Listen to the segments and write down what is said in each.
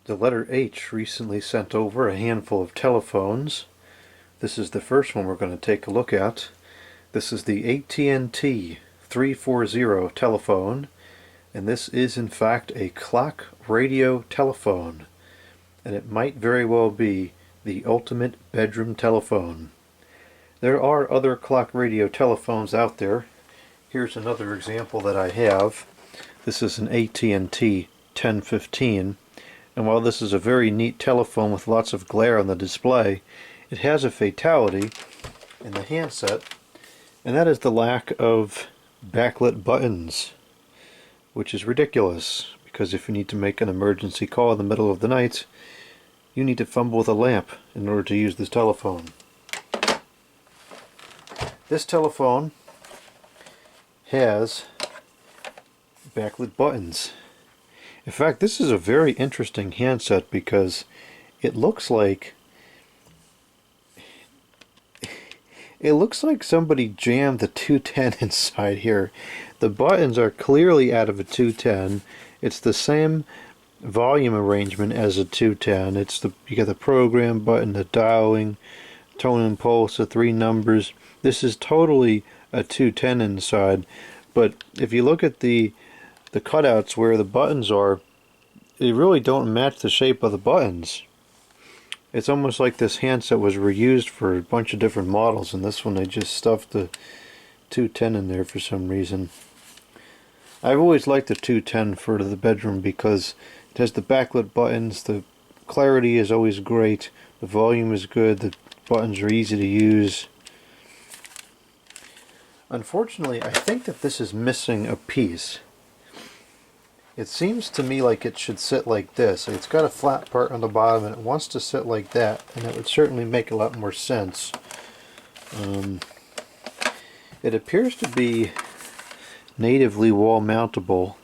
The letter H recently sent over a handful of telephones. This is the first one we're going to take a look at. This is the AT&T 340 telephone, and this is in fact a clock radio telephone, and it might very well be the ultimate bedroom telephone. There are other clock radio telephones out there. Here's another example that I have. This is an AT&T 1015. And while this is a very neat telephone with lots of glare on the display, it has a fatality in the handset, and that is the lack of backlit buttons, which is ridiculous, because if you need to make an emergency call in the middle of the night, you need to fumble with a lamp in order to use this telephone. This telephone has backlit buttons. In fact, this is a very interesting handset because it looks like somebody jammed the 210 inside here. The buttons are clearly out of a 210. It's the same volume arrangement as a 210. You got the program button, the dialing, tone and pulse, the 3 numbers. This is totally a 210 inside, but if you look at the cutouts where the buttons are, they really don't match the shape of the buttons. It's almost like this handset was reused for a bunch of different models, and this one they just stuffed the 210 in there for some reason. I've always liked the 210 for the bedroom because it has the backlit buttons, the clarity is always great, the volume is good, the buttons are easy to use. Unfortunately, I think that this is missing a piece. It seems to me like it should sit like this. It's got a flat part on the bottom and it wants to sit like that, and it would certainly make a lot more sense. It appears to be natively wall mountable,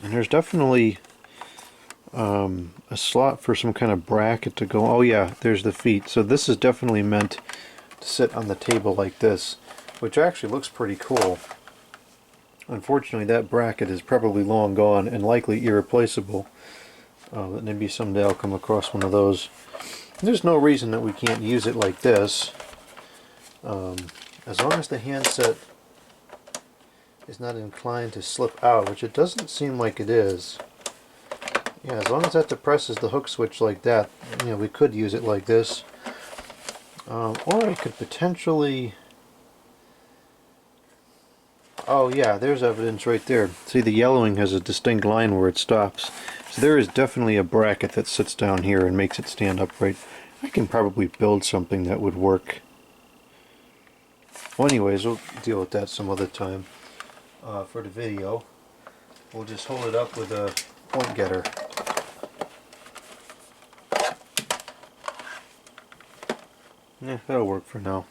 and there's definitely a slot for some kind of bracket to go. Oh yeah, there's the feet. So this is definitely meant to sit on the table like this, which actually looks pretty cool. Unfortunately, that bracket is probably long gone and likely irreplaceable. But maybe someday I'll come across one of those. There's no reason that we can't use it like this. As long as the handset is not inclined to slip out, which it doesn't seem like it is. Yeah, as long as that depresses the hook switch like that, you know, we could use it like this. Or I could potentially... Oh yeah, there's evidence right there. See, the yellowing has a distinct line where it stops. So there is definitely a bracket that sits down here and makes it stand upright. I can probably build something that would work. Well, anyways, we'll deal with that some other time. For the video, we'll just hold it up with a point getter. Yeah, that'll work for now.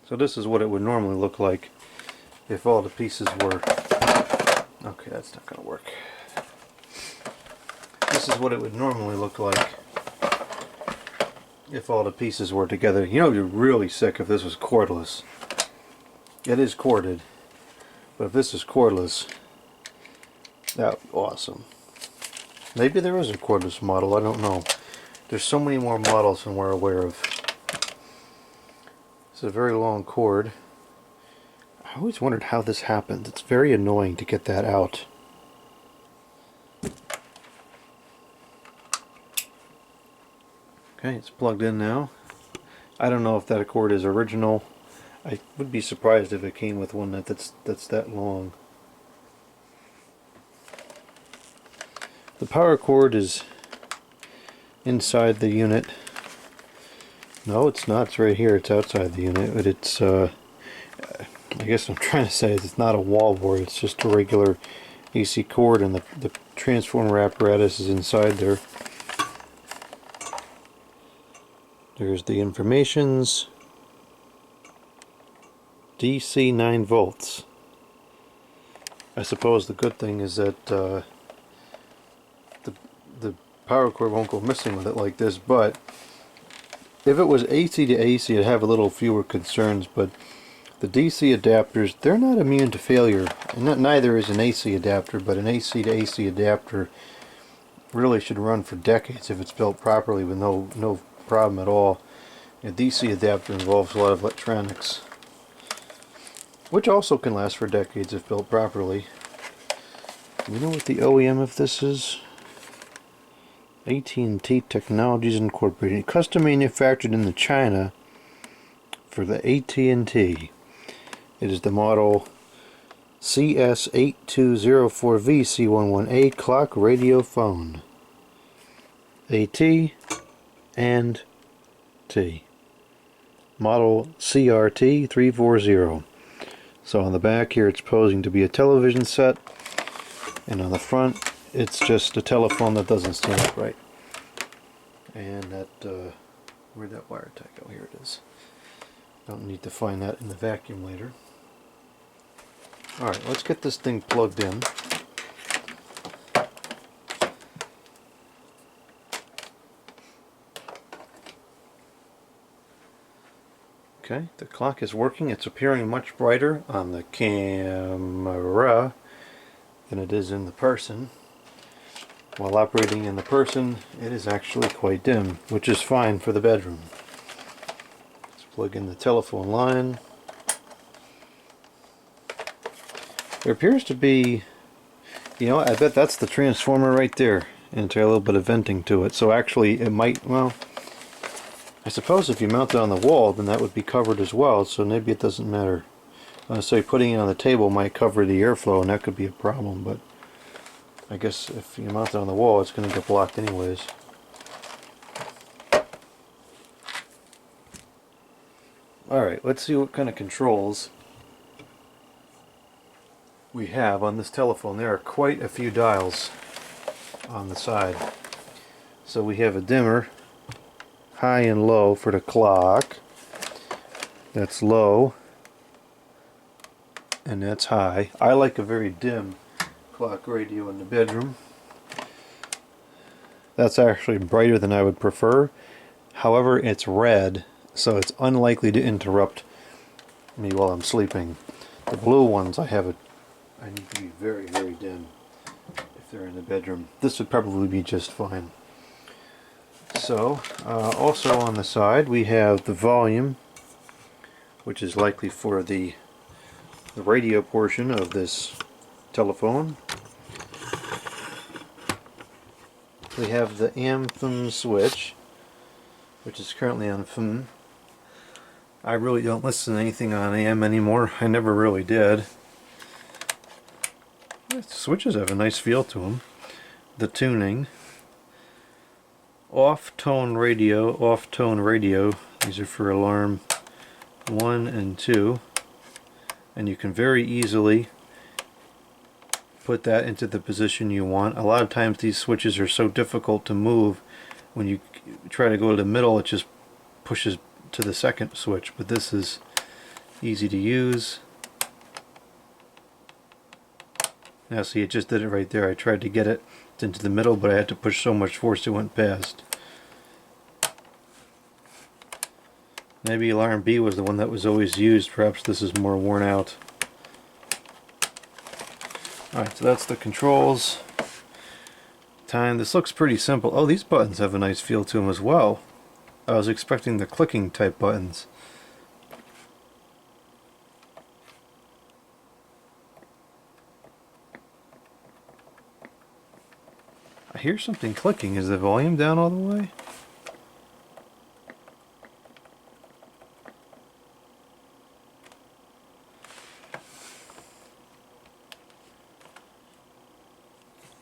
So this is what it would normally look like if all the pieces were... Okay, that's not going to work. This is what it would normally look like if all the pieces were together. You know, it'd be really sick if this was cordless. It is corded, but if this is cordless, that would be awesome. Maybe there is a cordless model, I don't know. There's so many more models than we're aware of. It's a very long cord. I always wondered how this happened. It's very annoying to get that out. Okay, it's plugged in now. I don't know if that cord is original. I would be surprised if it came with one that's that long. The power cord is inside the unit. No, it's not. It's right here. It's outside the unit, but it's I guess what I'm trying to say is it's not a wall board, it's just a regular AC cord, and the transformer apparatus is inside there. There's the informations. DC 9 volts. I suppose the good thing is that the power cord won't go missing with it like this, but if it was AC to AC, I'd have a little fewer concerns, but The DC adapters, they're not immune to failure, and neither is an AC adapter, but an AC to AC adapter really should run for decades if it's built properly with no problem at all. A DC adapter involves a lot of electronics, which also can last for decades if built properly. Do we know what the OEM of this is? AT&T Technologies Incorporated, custom manufactured in China for the AT&T. It is the model CS8204VC11A clock radio phone. AT and T. Model CRT340. So on the back here it's posing to be a television set, and on the front it's just a telephone that doesn't stand upright. And that, where'd that wire tie go? Here it is. Don't need to find that in the vacuum later. Alright, let's get this thing plugged in. Okay, the clock is working. It's appearing much brighter on the camera than it is in the person. While operating in the person, it is actually quite dim, which is fine for the bedroom. Let's plug in the telephone line. There appears to be, you know, I bet that's the transformer right there, and it's got a little bit of venting to it. So actually it might, well, I suppose if you mount it on the wall, then that would be covered as well, so maybe it doesn't matter. So putting it on the table might cover the airflow, and that could be a problem, but I guess if you mount it on the wall, it's going to get blocked anyways. Alright, let's see what kind of controls we have on this telephone. There are quite a few dials on the side. So we have a dimmer, high and low for the clock. That's low, and that's high. I like a very dim clock radio in the bedroom. That's actually brighter than I would prefer. However, it's red, so it's unlikely to interrupt me while I'm sleeping. The blue ones I need to be very, very dim if they're in the bedroom. This would probably be just fine. So, also on the side we have the volume, which is likely for the radio portion of this telephone. We have the AM/FM switch, which is currently on FM. I really don't listen to anything on AM anymore. I never really did. The switches have a nice feel to them. The tuning. Off-tone radio. These are for alarm 1 and 2. And you can very easily put that into the position you want. A lot of times these switches are so difficult to move. When you try to go to the middle, it just pushes to the second switch. But this is easy to use. Now see, it just did it right there. I tried to get it into the middle, but I had to push so much force it went past. Maybe alarm B was the one that was always used. Perhaps this is more worn out. Alright, so that's the controls. Time. This looks pretty simple. Oh, these buttons have a nice feel to them as well. I was expecting the clicking type buttons. I hear something clicking. Is the volume down all the way?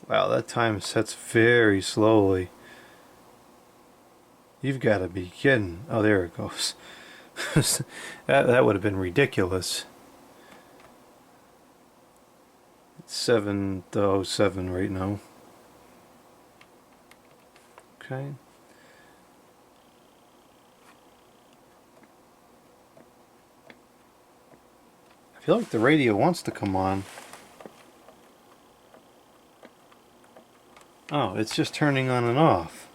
Wow, that time sets very slowly. You've got to be kidding. Oh, there it goes. that would have been ridiculous. It's 7:07 right now. Okay. I feel like the radio wants to come on. Oh, it's just turning on and off.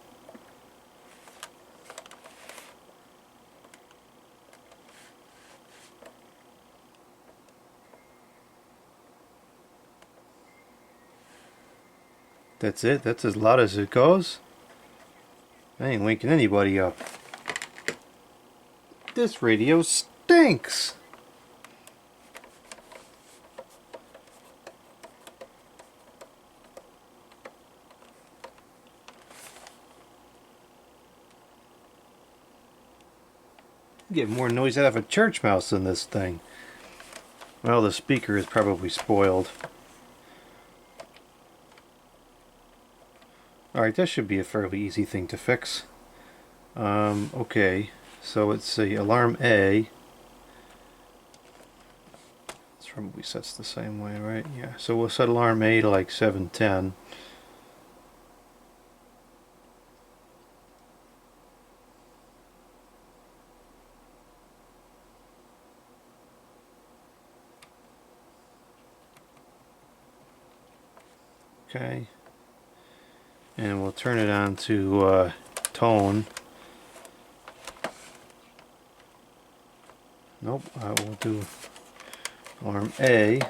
That's it? That's as loud as it goes? I ain't waking anybody up. This radio stinks! You get more noise out of a church mouse than this thing. Well, the speaker is probably spoiled. Alright, that should be a fairly easy thing to fix. Okay, so it's the alarm A. It's probably sets the same way, right? Yeah, so we'll set alarm A to like 710. Okay, and we'll turn it on to tone. Nope, I will do alarm A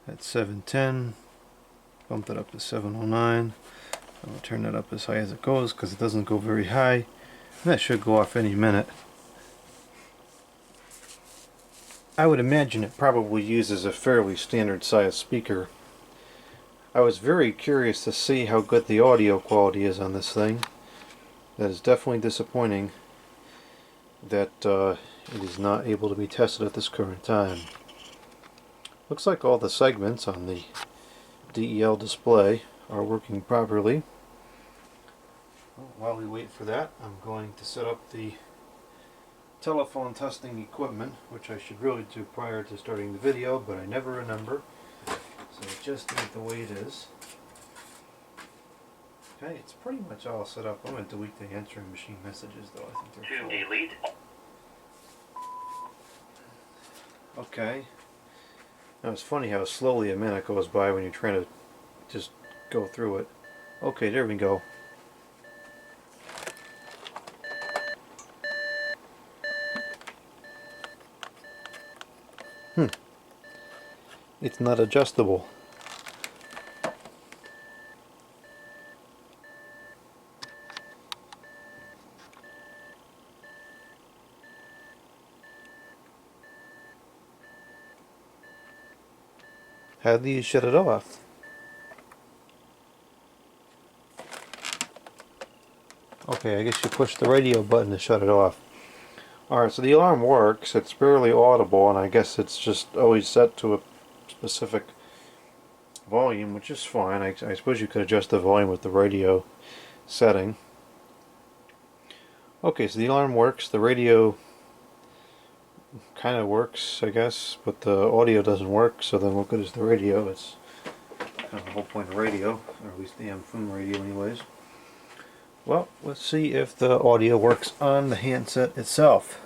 at 710, bump it up to 709. I'll turn that up as high as it goes because it doesn't go very high. And that should go off any minute. I would imagine it probably uses a fairly standard size speaker. I was very curious to see how good the audio quality is on this thing. That is definitely disappointing that it is not able to be tested at this current time. Looks like all the segments on the DEL display are working properly. Well, while we wait for that, I'm going to set up the telephone testing equipment, which I should really do prior to starting the video, but I never remember. So just do it the way it is. Okay, it's pretty much all set up. I'm going to delete the answering machine messages though. I think they're full. Delete. Okay. Now it's funny how slowly a minute goes by when you're trying to just go through it. Okay, there we go. It's not adjustable. How do you shut it off? Okay, I guess you push the radio button to shut it off. Alright, so the alarm works. It's barely audible, and I guess it's just always set to a specific volume, which is fine. I suppose you could adjust the volume with the radio setting. Okay, so the alarm works. The radio kind of works, I guess, but the audio doesn't work, so then what good is the radio? It's kind of the whole point of radio, or at least the phone radio anyways. Well, let's see if the audio works on the handset itself.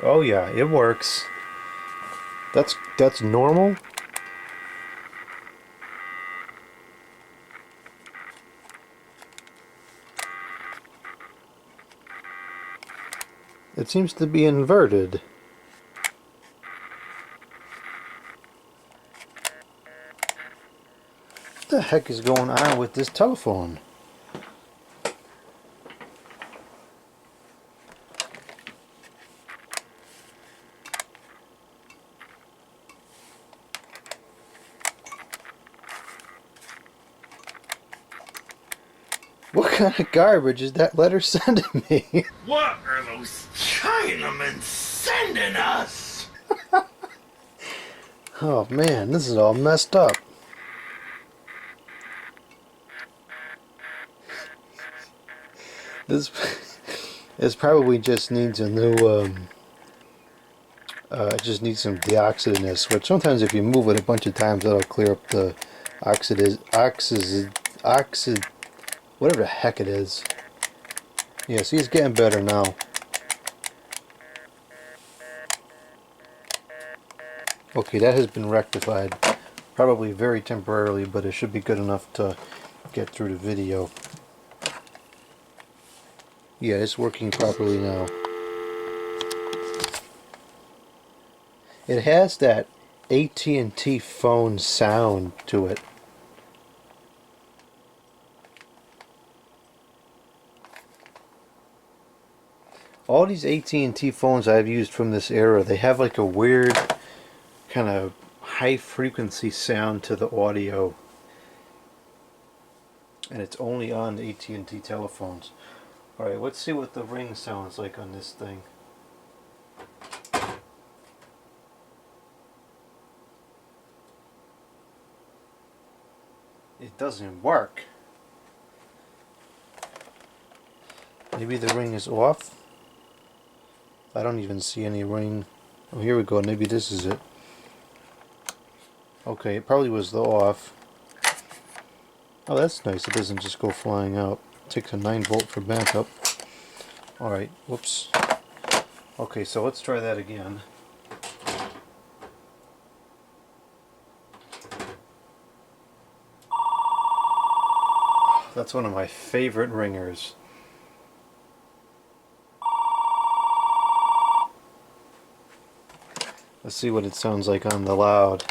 Oh yeah, it works. That's normal. It seems to be inverted. What the heck is going on with this telephone? What kind of garbage is that letter sending me? What are those Chinamen sending us? Oh man, this is all messed up. This probably just needs a new, it just needs some deoxidizing this switch. Sometimes if you move it a bunch of times, that'll clear up the whatever the heck it is. Yeah, see, it's getting better now. Okay, that has been rectified. Probably very temporarily, but it should be good enough to get through the video. Yeah, it's working properly now. It has that AT&T phone sound to it. All these AT&T phones I've used from this era, they have like a weird kind of high frequency sound to the audio. And it's only on AT&T telephones. Alright, let's see what the ring sounds like on this thing. It doesn't work. Maybe the ring is off. I don't even see any ring. Oh, here we go. Maybe this is it. Okay, it probably was the off. Oh, that's nice. It doesn't just go flying out. It takes a 9-volt for backup. Alright, whoops. Okay, so let's try that again. That's one of my favorite ringers. Let's see what it sounds like on the loud.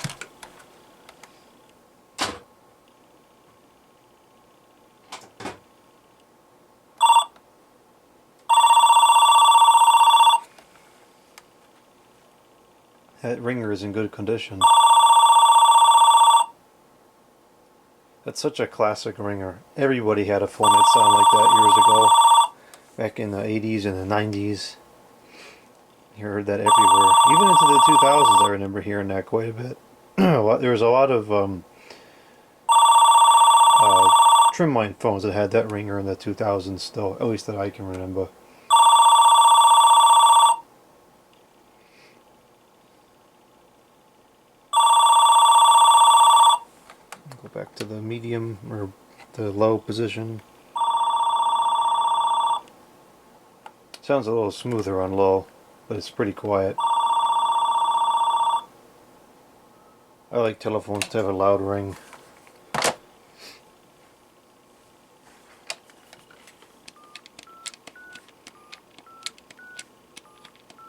That ringer is in good condition. That's such a classic ringer. Everybody had a phone that sounded like that years ago. Back in the 80s and the 90s. You heard that everywhere. Even into the 2000s I remember hearing that quite a bit. There was a lot of trimline phones that had that ringer in the 2000s still. At least that I can remember. Go back to the medium or the low position. Sounds a little smoother on low, but it's pretty quiet. I like telephones to have a loud ring.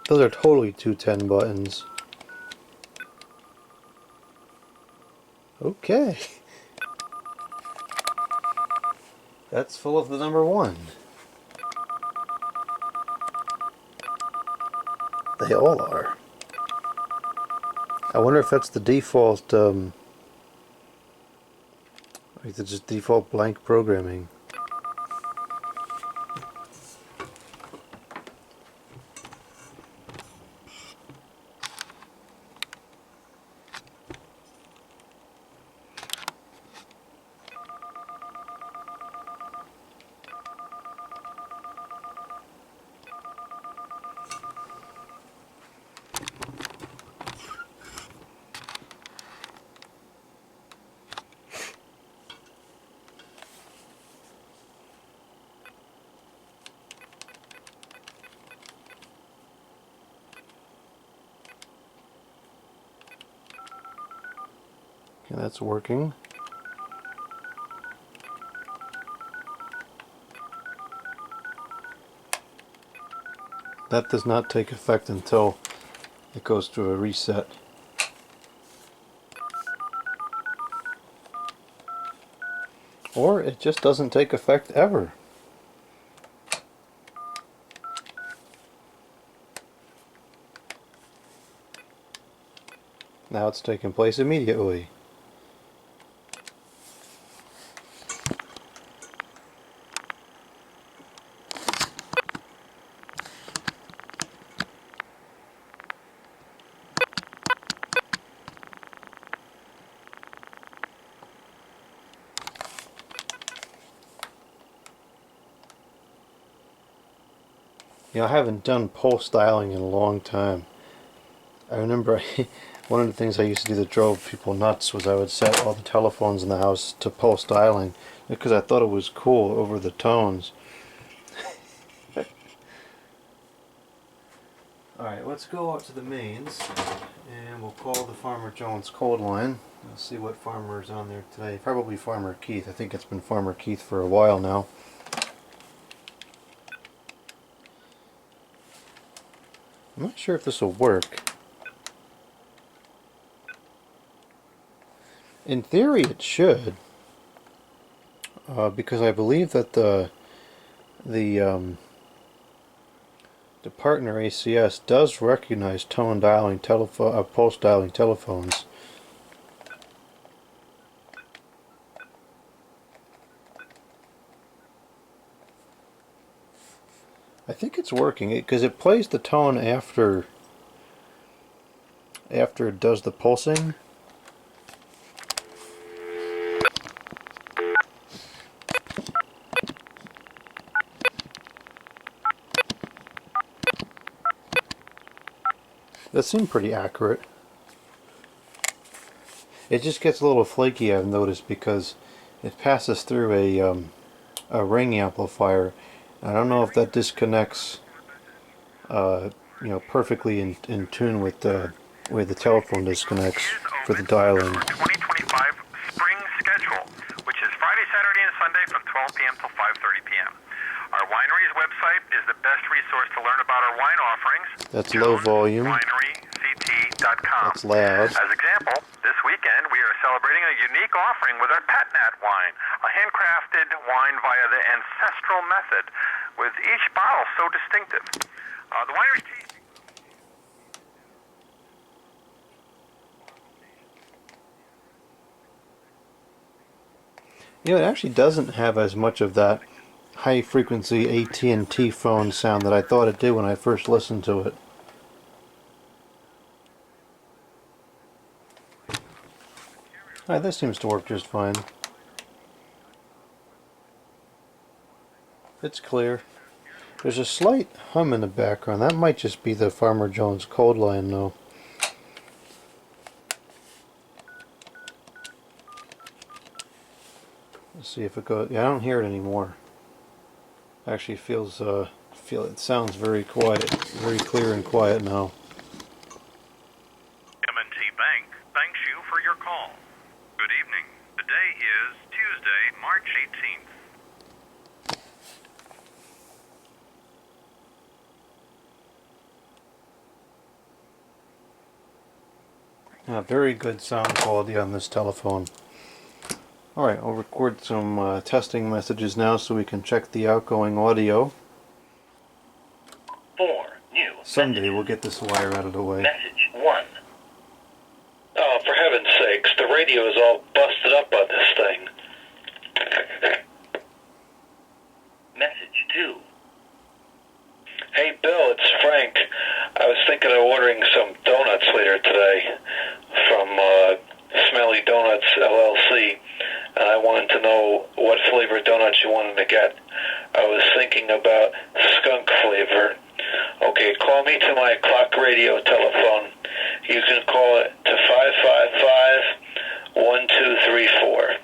Those are totally 210 buttons. Okay. That's full of the number 1. They all are. I wonder if that's the default, like it's just default blank programming. Okay, that's working. That does not take effect until it goes through a reset. Or it just doesn't take effect ever. Now it's taking place immediately. You know, I haven't done pulse styling in a long time. I remember one of the things I used to do that drove people nuts was I would set all the telephones in the house to pulse styling because I thought it was cool over the tones. Alright, let's go out to the mains and we'll call the Farmer Jones code line. Let's see what farmer is on there today. Probably Farmer Keith. I think it's been Farmer Keith for a while now. I'm not sure if this will work. In theory, it should, because I believe that the partner ACS does recognize tone dialing telephone, pulse dialing telephones. I think it's working because it plays the tone after it does the pulsing. That seemed pretty accurate. It just gets a little flaky, I've noticed, because it passes through a ring amplifier. I don't know if that disconnects perfectly in tune with the way the telephone disconnects for the dialing. 2025 spring schedule, which is Friday, Saturday, and Sunday from 12 p.m. till 5:30 p.m. Our winery's website is the best resource to learn about our wine offerings. That's low volume. WineryCT.com. That's loud. As example, this weekend we are celebrating a unique offering with our Pet Nat wine, a handcrafted wine via the ancestral method, with each bottle so distinctive. The winery's tasting. It actually doesn't have as much of that high frequency AT&T phone sound that I thought it did when I first listened to it. Alright, this seems to work just fine. It's clear. There's a slight hum in the background. That might just be the Farmer Jones cold line though. Let's see if it goes. Yeah, I don't hear it anymore. Actually feels it sounds very quiet, very clear and quiet now. M&T Bank thanks you for your call. Good evening. Today is Tuesday, March 18th. Very good sound quality on this telephone. Alright, I'll record some testing messages now so we can check the outgoing audio. 4 new. Someday we'll get this wire out of the way. Message 1. Oh, for heaven's sakes, the radio is all busted up on this thing. Message 2. Hey, Bill, it's Frank. I was thinking of ordering some donuts later today from Smelly Donuts, LLC, and I wanted to know what flavor donuts you wanted to get. I was thinking about skunk flavor. Okay, call me to my clock radio telephone. You can call it to 555-1234.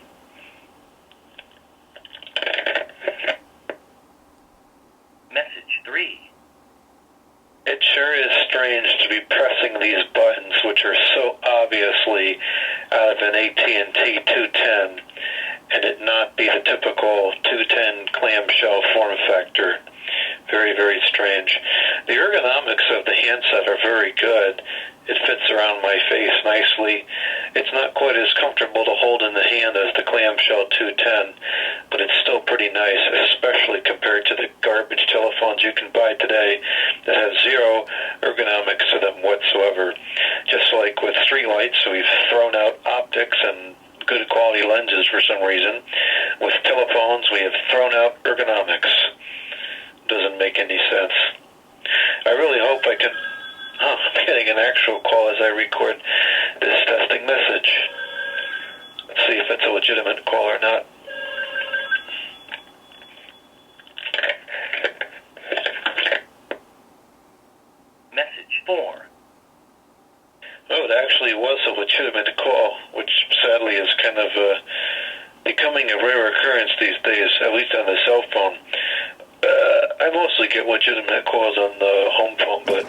Message 3. It sure is strange to be pressing these buttons, which are so obviously out of an AT&T 210, and it not be the typical 210 clamshell form factor. Very, very strange. The ergonomics of the handset are very good. It fits around my face nicely. It's not quite as comfortable to hold in the hand as the clamshell 210, but it's still pretty nice, especially compared to the garbage telephones you can buy today that have zero ergonomics to them whatsoever. Just like with streetlights, we've thrown out optics and good quality lenses for some reason. With telephones, we have thrown out ergonomics. Doesn't make any sense. I really hope I can... Oh, I'm getting an actual call as I record this testing message. Let's see if it's a legitimate call or not. Message 4. Oh, it actually was a legitimate call, which sadly is kind of becoming a rare occurrence these days, at least on the cell phone. I mostly get legitimate calls on the home phone, but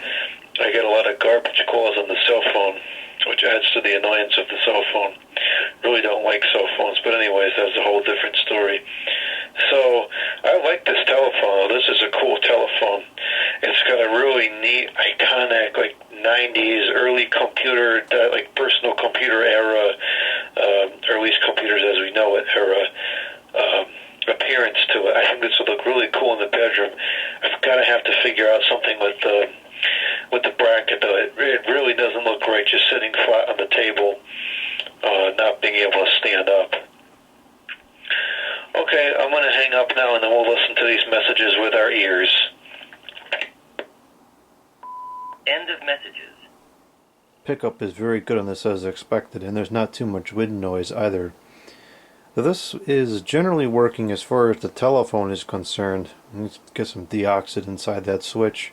I get a lot of garbage calls on the cell phone, which adds to the annoyance of the cell phone. Really don't like cell phones, but anyways, that's a whole different story. So, I like this telephone. This is a cool telephone. It's got a really neat, iconic, like 90s, early computer, like personal computer era or at least computers as we know it, or appearance to it. I think this would look really cool in the bedroom. I've got to have to figure out something with the bracket, though. It really doesn't look great just sitting flat on the table, not being able to stand up. Okay, I'm going to hang up now, and then we'll listen to these messages with our ears. End of messages. Pickup is very good on this as expected, and there's not too much wind noise either. So this is generally working as far as the telephone is concerned. Let's get some deoxid inside that switch.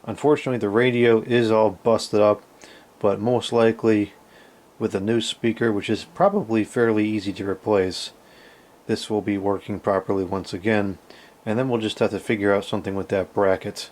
Unfortunately, the radio is all busted up, but most likely with a new speaker, which is probably fairly easy to replace, this will be working properly once again, and then we'll just have to figure out something with that bracket.